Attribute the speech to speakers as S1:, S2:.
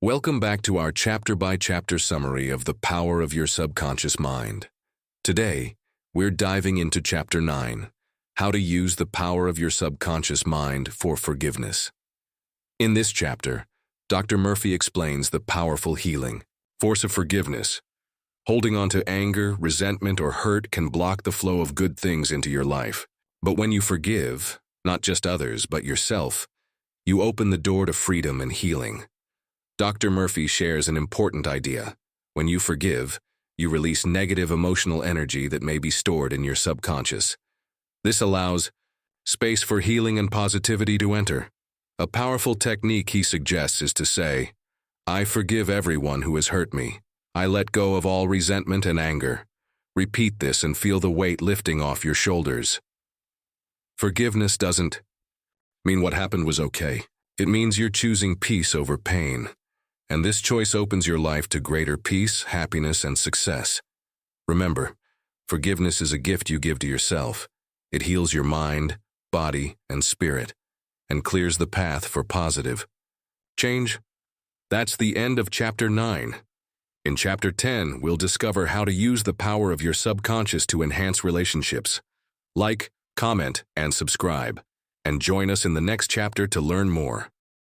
S1: Welcome back to our chapter-by-chapter summary of the power of your subconscious mind. Today, we're diving into Chapter 9, How to Use the Power of Your Subconscious Mind for Forgiveness. In this chapter, Dr. Murphy explains the powerful healing force of forgiveness. Holding on to anger, resentment, or hurt can block the flow of good things into your life. But when you forgive, not just others, but yourself, you open the door to freedom and healing. Dr. Murphy shares an important idea. When you forgive, you release negative emotional energy that may be stored in your subconscious. This allows space for healing and positivity to enter. A powerful technique he suggests is to say, "I forgive everyone who has hurt me. I let go of all resentment and anger." Repeat this and feel the weight lifting off your shoulders. Forgiveness doesn't mean what happened was okay. It means you're choosing peace over pain. And this choice opens your life to greater peace, happiness, and success. Remember, forgiveness is a gift you give to yourself. It heals your mind, body, and spirit, and clears the path for positive change. That's the end of Chapter 9. In Chapter 10, we'll discover how to use the power of your subconscious to enhance relationships. Like, comment, and subscribe. And join us in the next chapter to learn more.